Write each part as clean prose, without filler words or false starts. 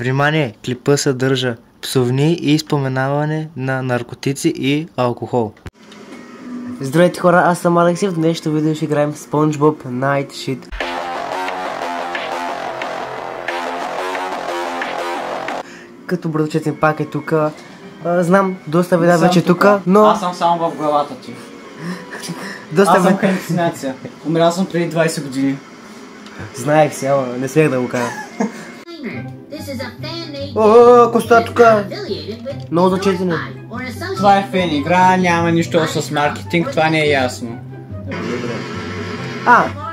Внимание! Клипа съдържа псовни и споменаване на наркотици и алкохол. Здравейте хора, аз съм Алексей. В днешното видео ще играем SpongeBob Night Shit. Като братовчет ми пак е тук. Знам, доста вида вече тук, но... Аз съм само в главата ти. Доста аз съм халюцинация. Умрял съм преди 20 години. Знаех си, ама не смех да го кажа. Коста тук. Много зачетене. Това е фен игра, няма нищо с маркетинг, това не е ясно.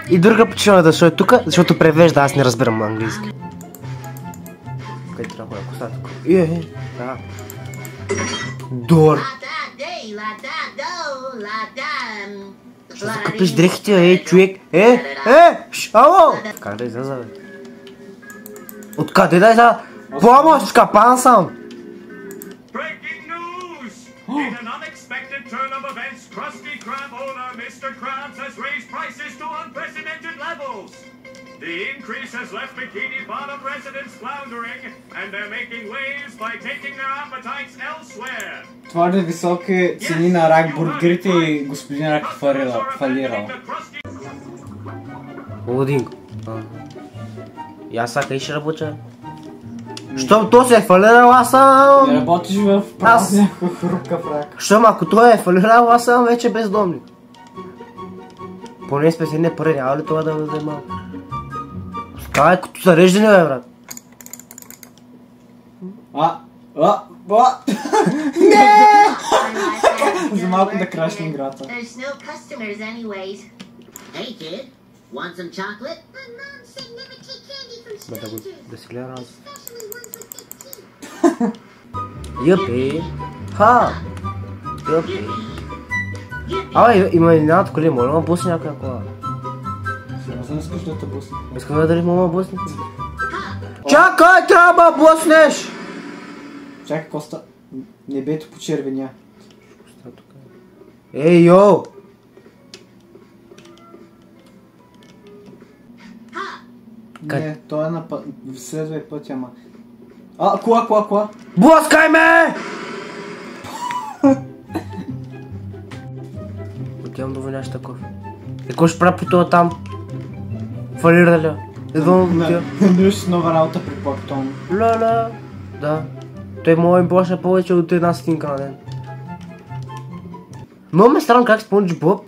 И друга причина да дошъл тук, защото превежда, аз не разбирам английски. Къде трябва да коста тук? Да. Дор. Ще закъпиш дрехите, човек. Ало! Как да изляза, бе? Откъде да изляза? Помощ, капан съм! Breaking news! In an unexpected turn of events, Krusty Krab owner Mr. Krabs has raised prices to unprecedented levels. The increase has left Bikini Bottom residents floundering, and they're making waves by taking their appetites elsewhere. Твърде високи цени на рак бургерите и господин Рак фалирал. Лудинко. И аз сега къде ще работя? Щом то се е фалирал, аз съм... Не работиш в празния хрупкав рак. Щом ако той е фалирал, аз съм вече бездомник. Поне спесени пари, няма ли това да ме взема? Това е като зареждане, бе, брат. Не! За малко да крашне играта. There's no customers anyways. Hey kid, want some chocolate? My mom said never take candy from strangers. Да си гледа раз. Especially ones with big teeth. Юпи. Юпи. Има едната коли, моля ма бусни някоя кола. Аз не искаш да те бусни. Искам да дали мама бусни. Чакай, трябва да буснеш! Чакай, Коста. Небето почервеня. Йо! Не, той е на път. Следва пътя, ама. Кола! Блъскай ме! Отивам до виняш таков. Какво ще правя по това там? Фалира ли? Идвам да отива. Биваш с нова работа при Плактон. Ла. Да. Той мога им плаща повече от една стотинка на ден. Много ме странно как SpongeBob,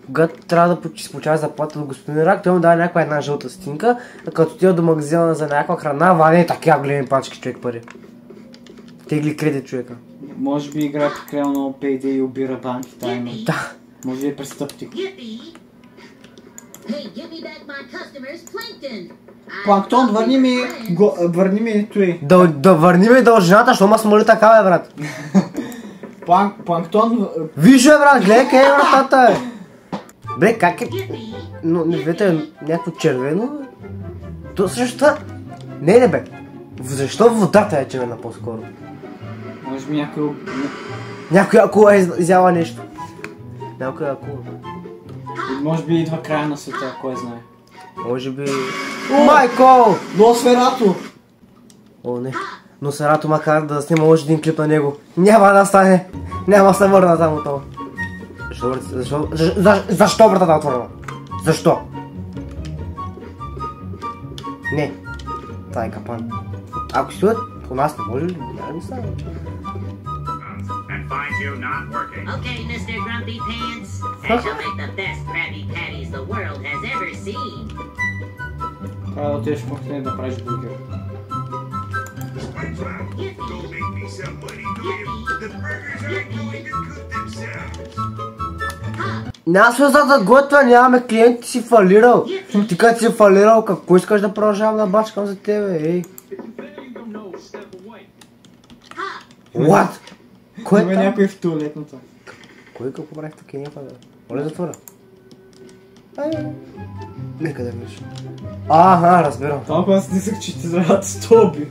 когато трябва да си получава заплата от господин Рак, той му дава някаква една жълта стотинка, а като отива до магазина за някаква храна, вади такива големи пачки човек пари. Тегли кредит човека. Може би игра прекалено много Payday и обира банки тайно. Да. Може би е престъпник. Yippee! Hey, give me back my customers, Plankton. Планктон, върни ми той. Да върни ми дължината, що ма смоли така, бе, брат. Планктон... Виж, бе, брат, гледай къде е вратата, бе. Бре, как е? Но не видите някакво червено, бе. То също... Не, бе. Защо водата е червена по-скоро? Може би някой... Някоя акула е изяла нещо. Някоя акула. Може би идва края на света, кой знае. Може би... Майко! Носферато! О, не. Носферато макар да снима още един клип на него. Няма да стане. Няма да се върна само това. Защо вратата е отворена? Защо? Не. Това е капан. Ако стоят, у нас не може ли? Няма да стане. And find you not working. Okay, Mr. Grumpy Pants. I shall make the best Krabby Patties the world has ever seen. Трябва да отидеш в магазин да правиш бургер. Go make me some money, Graham. The burgers aren't going to cook themselves. Няма смисъл да готвя, нямаме клиенти, си фалирал. Ти като си фалирал, какво искаш да продължавам да бачкам за тебе, ей? What? Кой е Има там? някой в туалетната. Кой какво правих тук и някаква да... Моля затвора. Нека да виж. Разбирам. Толкова си нисък, че ти трябват стълби.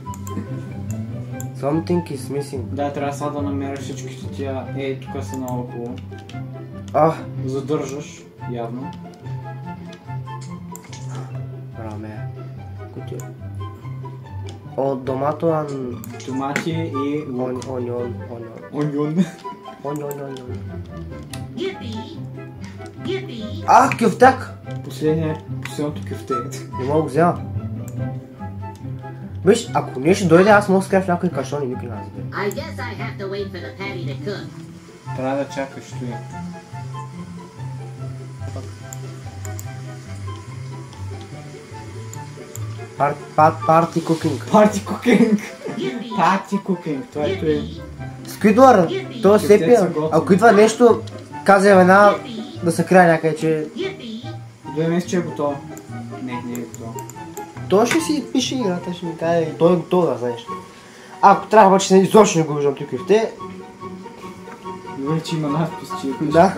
Something is missing. Да, трябва сега да намериш всичките тия. Тук са наоколо. Задържаш, явно. Раме. Кутия. Домато, Томати и лук. онион. Онион. Кюфтак! Последното кюфте. Не мога го взема. Виж, ако ние ще дойде, аз мога да скря в някой кашон и никой не разбере. I guess I have to wait for the patty to cook. Трябва да чакаш стои. Парти кукинг. Парти кукинг. Парти кукинг. Това е. Сквидвар, то е сепия. Ако идва нещо, каза една да се края някъде, че... Дой мисля, че е готово. Не е готово. Той ще си пише играта, ще ми каже, той е готов, да знаеш. Ако трябва обаче изобщо не го виждам тук и в те... Добре, че има надпис, че е пише. Да.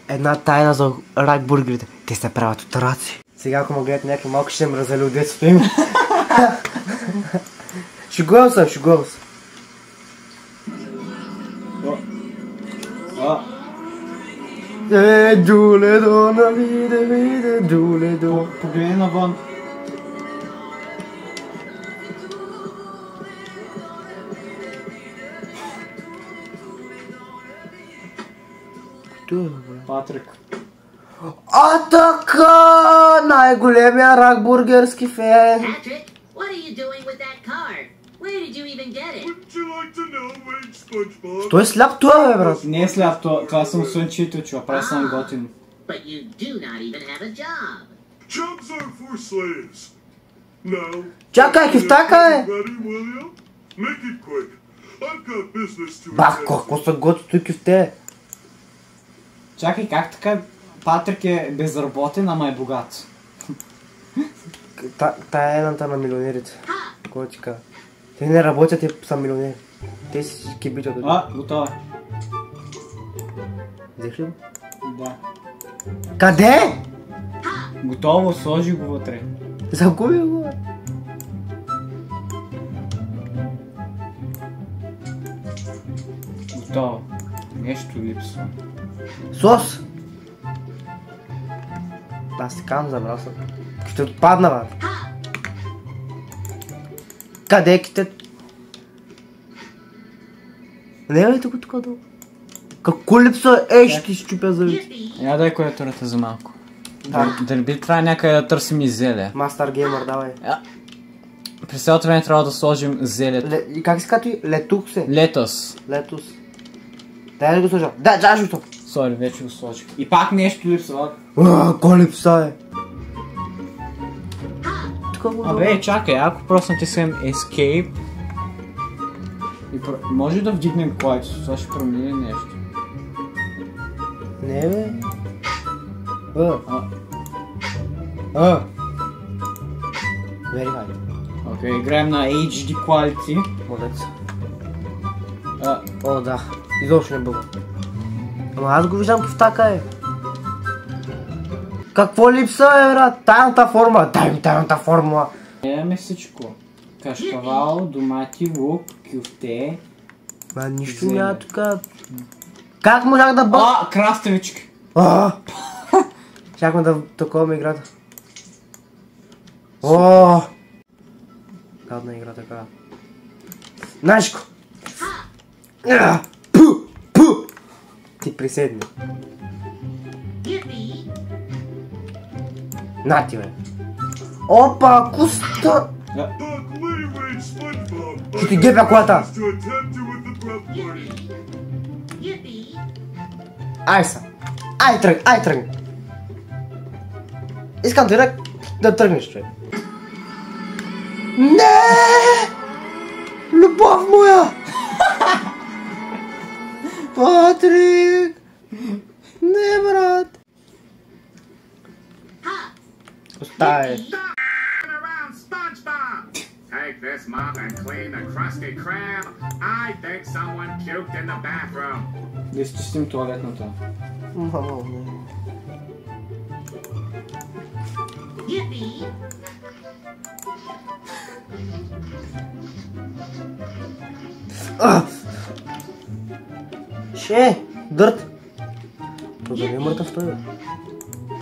Една тайна за рак бургерите. Те се правят от раци. Сега ако ме гледат някакви малко, ще ме разали от детството им. Шегувам се. Джуледо, виде, Джуледо. Погледни навън. Патрик. А така! Най-големия рак бургерски фен. Patrick, what are you doing with that card? Where did you even get it? Would you like to know, Wade SpongeBob? Той е сляп това, бе, брат. Не е сляп, това съм слънчето, чува, прави съм готин. But you do not even have a job. Jobs are for slaves. Now, Чакай, кифтака, бе! ready, William? Make it quick. I've got business to Бах, какво са готи тук и в те? Чакай, как така Патрик е безработен, ама е богат? Тая е едната на милионерите. Кой ти казва? Те не работят, те са милионери. Те си кибитят от... Готово. Взех ли го? Да. Къде? Готово, сложи го вътре. Загуби го. Готово. Нещо липсва. Сос! Аз ти казвам, забрал съм. Ще отпадна, бе. Къде е ките? Не е ли тук долу? Какво липсва? Ще ти щупя за вид. Я дай клавиатурата за малко. Дали би трябва някъде да търсим и зеле? Мастер геймър, давай. През цялото време трябва да сложим зелето. И как се казва? Летуксе. Летос. Летус. Дай да го сложа. Да, чаш го. Сори, вече го сложих. И пак нещо липсва. Ко липса е? Абе, чакай, ако просто натискам Escape и може да вдигнем клавишата, това ще промени нещо. Не, бе. Very high. Окей, играем на HD Quality. Молец. О, да. Изобщо не бъга. Ама аз го виждам кифтака е. Какво липса е, брат? Тайната формула. Дай ми тайната формула. Гледаме всичко. Кашкавал, домати, лук, кюфте. Ма нищо няма тук. Как можах да бъга? Краставички. Чакаме да такова играта. О! Гадна игра така. Нашко! Пу! Ти приседни. На ти, бе. Опа, куста! Ще ти гепя колата! Ай са! Ай тръгни! Искам директ да тръгнеш, човек. Не! Любов моя! Патрик! Не, брат! Остави! Take this mop and clean the Krusty Krab. I think someone puked in the bathroom. Да изчистим туалетната. Ше, дърт! То да не е мъртъв той.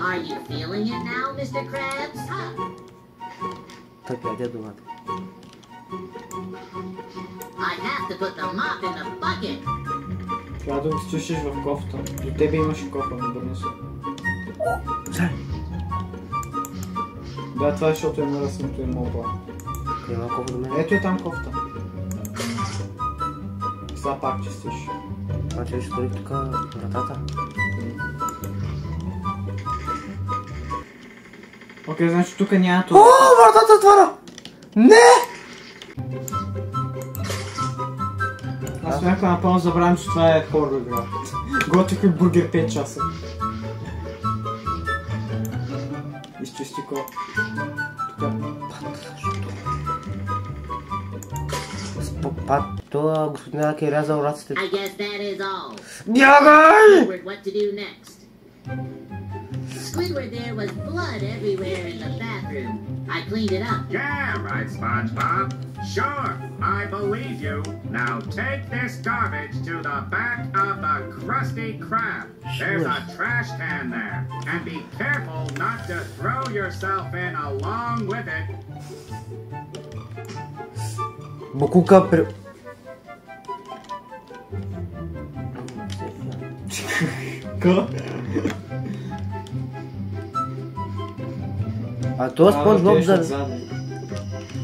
Are you feeling it now, Mr. Krabs? тъпия дедовата. I have to put the mop in the bucket. Трябва да го стишиш в кофта. До тебе имаше кофа, не бърни се. Да, това е, защото е наръснато и мълба. Къде има кофа до мен? Ето е там кофта. Сега пак чистиш. Значи ще отворих тук вратата. Окей, значи тук няма това. О, вратата отвора! Не! Аз някаква напълно забравям, че това е хоррор игра. Готвих бургер 5 часа. Изчисти ко. Тук. Пат, това господин Рак е рязал раците. I guess that is all. Бягай! Squidward, what to do next? Squidward, there was blood everywhere in the bathroom. I cleaned it up. Yeah, right, SpongeBob. Sure, I believe you. Now take this garbage to the back of the Krusty Krab. There's a trash can there. And be careful not to throw yourself in along with it. Букука при... Ко? А това Спонжбоб да... Отзади.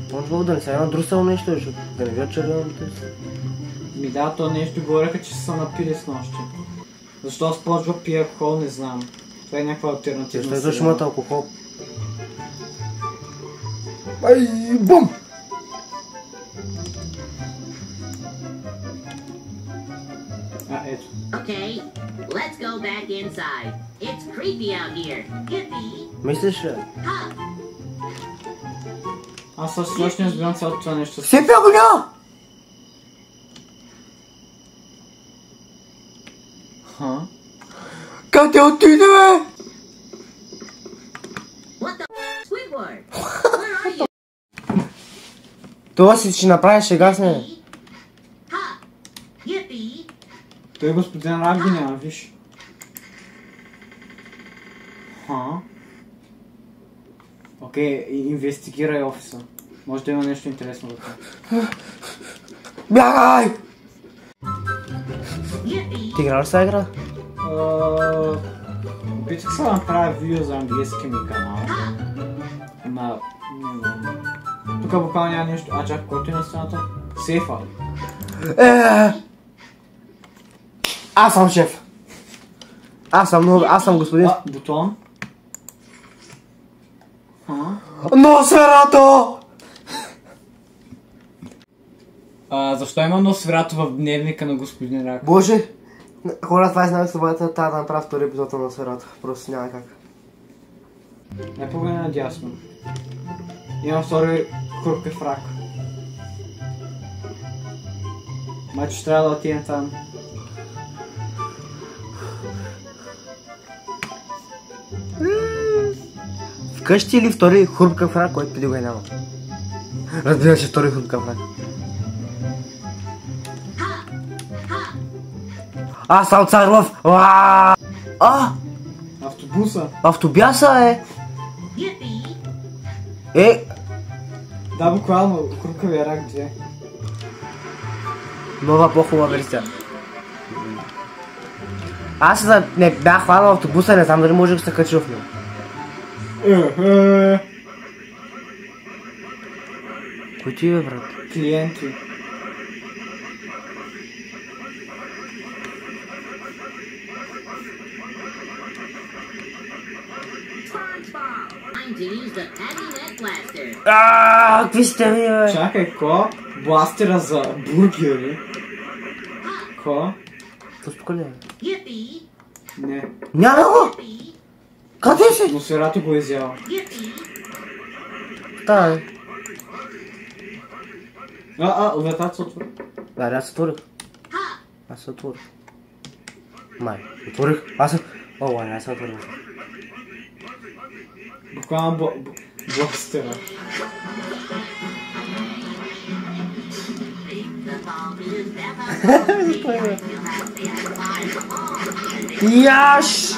Спонжбоб да не се едно друсало нещо, защото да не видят червеното. Ми да, то нещо говореха, че са напили с нощи. Защо Спонжбоб пие алкохол, не знам. Това е някаква алтернативна. Защо ще имат алкохол? Ай, бум! А, ето. Okay, let's go back inside. It's creepy out here. Yippee! Мислиш ли? Ha! Аз също още не разбирам цялото това нещо. Сепя го няма! Ха? Къде отиде, бе? What the Squidward? Where are you? Това си ще направи шега с нея. Ha! Yippee! Той господин Рак ги няма, виж. Ха? Окей, инвестигирай офиса. Може да има нещо интересно вътре. Бягай! Yippee! Ти играл ли са игра? Опитах се да направя видео за английски ми канал. Ма... не знам. Тук буквално няма нещо. А чак, който е на стената? Сейфа. Аз съм шеф. Аз съм господин. А, бутон. Носферато! Защо има Носферато в дневника на господин Рак? Боже! Хора, това е знаме свободата, трябва да направя втори епизод на Носферато. Просто няма как. Не погледна надясно. Има втори хрупкав рак. Маче трябва да отидем там. Вкъщи или втори хрупкав рак, който преди го е няма? Разбира се, втори хрупкав рак. Аз съм цар лъв! Автобуса. Автобяса е! Yippee! Е! Да, буквално, хрупкавия рак 2. Нова по-хубава версия. Аз не бях хванал автобуса, не знам дали може да се качи в него. Кой ти е, брат? Клиенти. SpongeBob! Time to use the Patty Net Blaster. Какви сте ми, бе? Чакай, ко? Бластера за бургери? Ко? Пуска ли е? Yippee! Не. Няма го! Yippee! Къде си? Носферато го е изял. Yippee! Та, Вратата се отвори. да, аз се отворих. Ha! Аз се отворих. Май, отворих. Аз се... О, аз се отворих. Буквално бластера. Яш!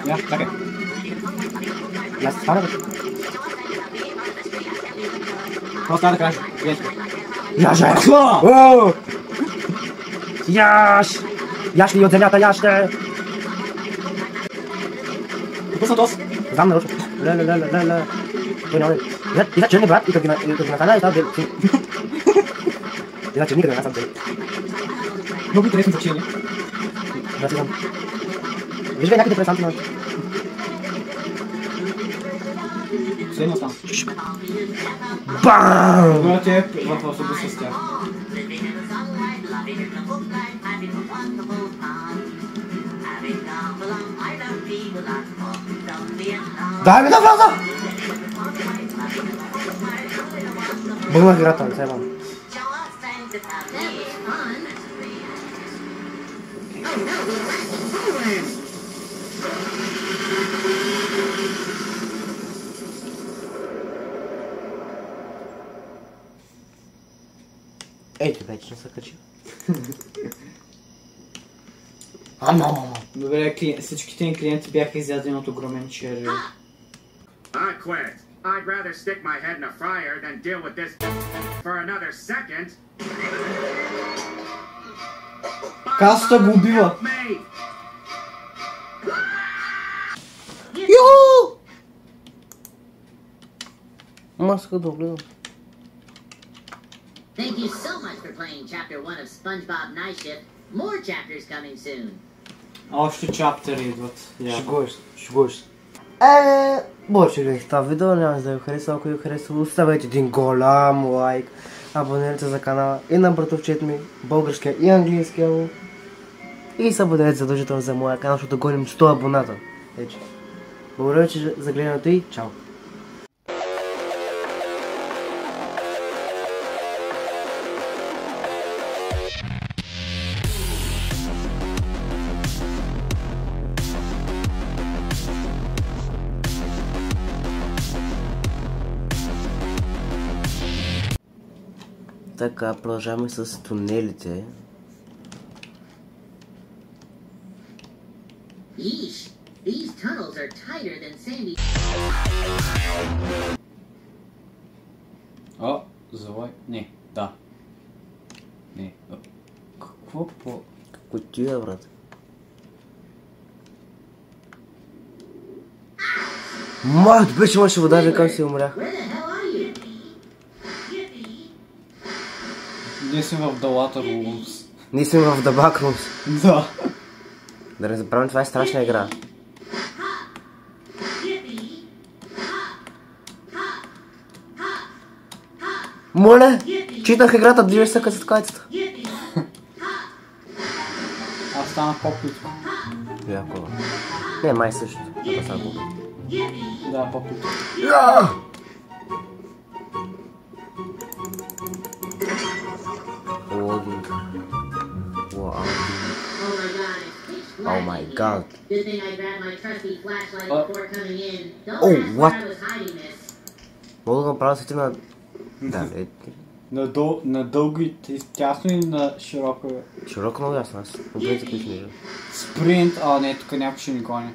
Я, чакай. Аз стана бе. Какво става да кажеш? Яже! Яш! Яш ли от земята, яш те! Пусна тос. Знам нарочно. Ля. Той няма. И за черни брат, и като ги наканя и става бел. И за черни като ги наканя. Много интересно за черни. Да си знам. Виж бе някакви депресанти на... Следно стана. BAM! Добре ти е в автобуса с тях. Дай ми да вляза! Бъгнах играта, не се ебам. Ето вече не се качи. Добре, всичките ни клиенти бяха изядени от огромен червей. I quit. I'd rather stick my head in a fryer than deal with this for another second. Касата го убива. Юху! Маска да гледам. Thank you so much for playing Chapter 1 of SpongeBob Night Shift. More chapters coming soon. Още чаптери идват. Шегуваш. Больше гледайте това видео, няма да ви хареса, ако ви хареса, оставете един голям лайк, абонирайте за канала и на братовчет ми, българския и английския му. И се абонирайте задължително за моя канал, защото гоним 100 абоната. Вече. Благодаря ви за гледането и чао! Така, продължаваме с тунелите. Yeesh, these tunnels are tighter than Sandy. О, завой. Не, да. Не. Какво по... Кутия, брат. Мат, беше имаше вода, викам си умрях. Where the hell are you? Ние сме в The Water Rooms. Ние сме в The Backrooms. Да. Да не забравям, това е страшна игра. Моля, читах играта, движеш се като кайцата. Аз станах по-плитко. Яко. Не, май също. Да, по-плитко. Логинг. Oh my god. Good thing I grabbed my trusty flashlight before coming in. Don't Oh, ask what? where I was hiding this. Мога да направя сети на... Да, На дълго и тясно и на широко. широко много ясно, аз по принцип не виждам. Спринт, а не, тук някой ще ни гони.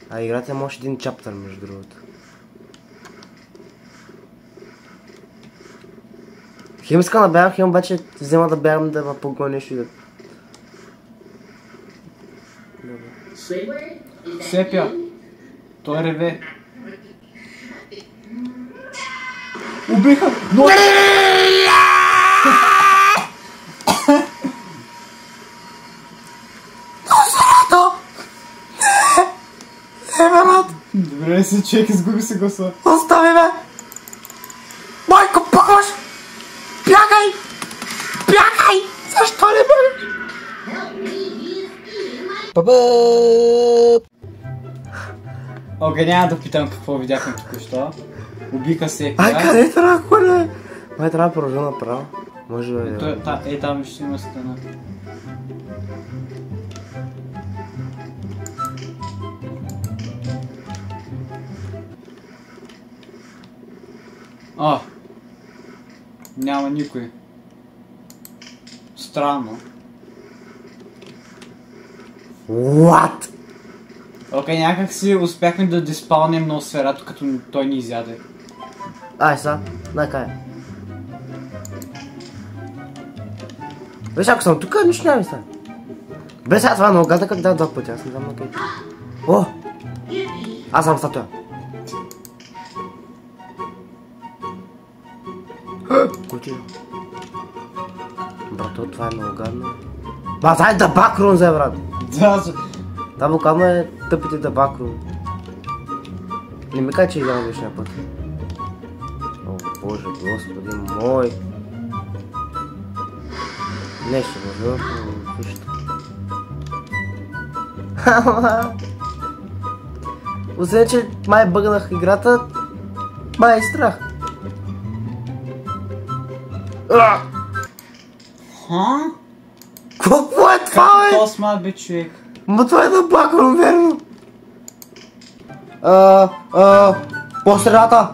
А играта има още един чаптър, между другото. Хем искам да бягам, хем обаче взема да бягам да ме погониш и да... Squidward? Is that Сепя. you? Той реве. Убиха! Но... Добре си, човек, изгуби си гласа. Остави ме! Майко, помощ! Бягай! Бягай! Защо не ме? Help me, he is eating my... Ба-ба! Окей, няма да питам какво видяхме току-що. Убиха се. Ай, къде трябва да ходя? Май трябва да продължа направо. Може да е. Там ще има стена. А! Няма никой. Странно. What? Окей, някак си успяхме да диспалнем ноосферато, като той ни изяде. Ай сега, накай. Виж, ако съм тук, нищо няма ми стане. Бе, сега това е много гадно, как да два пъти, аз не знам на къде. О! Аз съм статуя. Ключи. Брато, това е много гадно. Ба, това е да бакрун, зе, брат. Това буквално е тъпите да бакрун. Не ми кажа, че изяма вечния път. О, Боже, Господи мой. Не ще го също. Освен, че май бъгнах играта, май е страх. Ха? Какво е това, бе? Какво смат, бе, човек? Ма това е да бакрун, верно. По средата.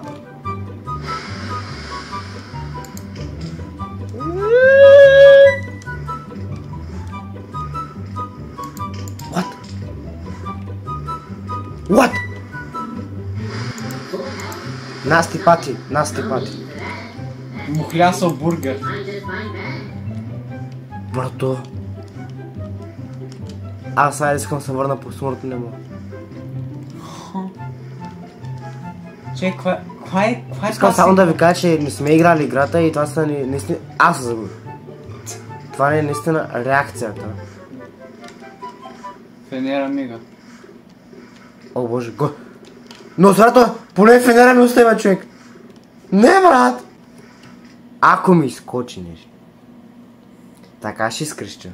What? Насти пати. Мухлясал бургер. Брато. Аз сега искам да се върна по смъртно не мога. Че, каква е Искам само да ви кажа, че не сме играли играта и това са наистина... Аз се загубих. Това не е наистина реакцията. Фенера мига. О, Боже, го... Но срато, поне фенера ми оставя, човек. Не, брат! Ако ми изкочи нещо. Така ще изкръща.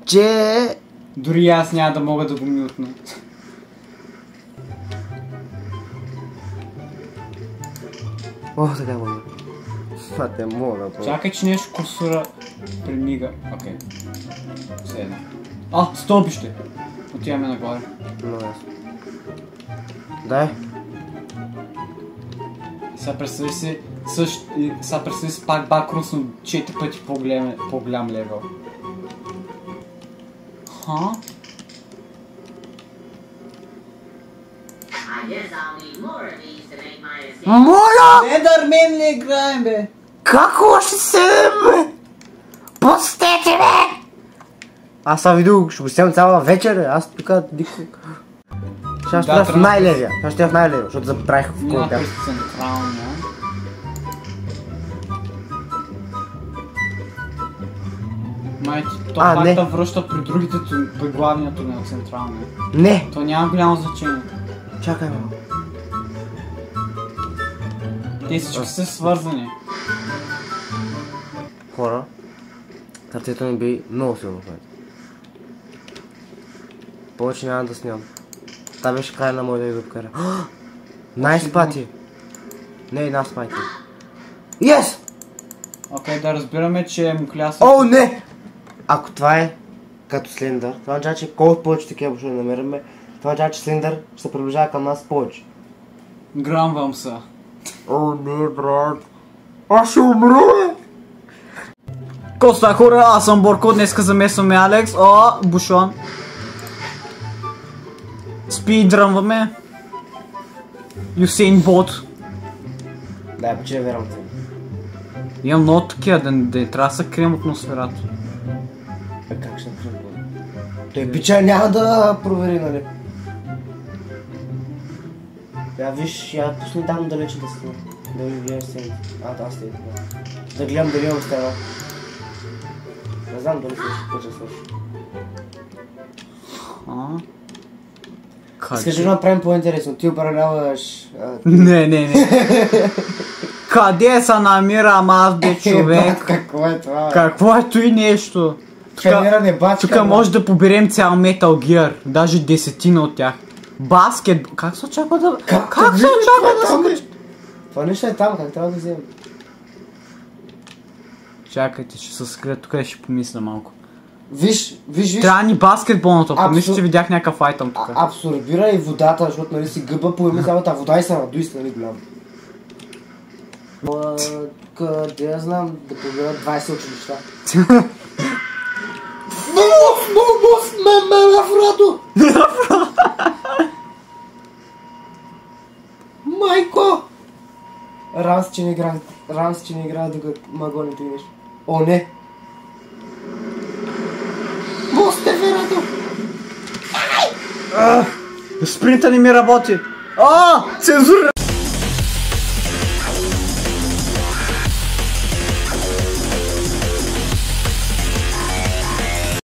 Че... Дори аз няма да мога да го мютна. О, така мога. Това те мога, бро. Чакай, че нещо курсора примига. Окей. Седна. А, стълбище! Отиваме нагоре. Много ясно. Дай. Сега представи си сега представи си пак бакрус, но 4 пъти по-голям левел. Ха? Моля! Недърмен ли играем, бе? Как още 7, бе? Пустете, бе! Аз това видео ще го снимам цяла вечер, бе. Аз тук дико... Ще стоя в най-левия. Ще стоя в най-левия, защото забравих в Няма коментар. през централния. Май, то пак да връща при другите при главния тунел централния. Не! То няма голямо значение. Чакай, бе. Те всички са свързани. Хора, сърцето ми би много силно в момента. Повече няма да снимам. Та беше край на моята ютуб-кариера. Найс пати! Не, нас пати. Yes! Окей, да разбираме, че мукляса... О, не! Ако това е като Слендър, това означава, че колкото повече такива ще намериме, това означава, че Слендър ще се приближава към нас повече. Грамвам са. О, не, брат. Аз ще умра, бе! Коста хора, аз съм Борко, днеска замесваме Алекс. О, Бушон. Спидрънваме. Юсейн Бот. Да, че верам те. Имам много такива, да трябва да се крием атмосферата. Как ще направим? Той бича няма да провери, нали? Я виж, я пусни там далече да снимам. Да ви гледам сцените. Да, аз сте. Да гледам дали имам стена. Не знам дали ще свърши. Скажи да направим по-интересно. Ти управляваш... Не. Къде се намирам аз, бе, човек? Какво е това? Какво е той нещо? Тук може да поберем цял Metal Gear, даже 10 от тях. Баскет... Как се очаква да... Как се очаква да се... Това нещо е там, как трябва да вземем? Чакайте, ще се скрия тук и ще помисля малко. Виж. Трябва ни баскетболното, помисля, че видях някакъв айтъм тук. Абсорбира и водата, защото нали си гъба, поеме цялата вода и се надуй си, нали голям. Къде я знам да побера 20 училища. Муф, Афрато! Майко! Рамс, че не играе докато магоните нещо. О, не! Мосте, Ферато! Спринта не ми работи. Цензура!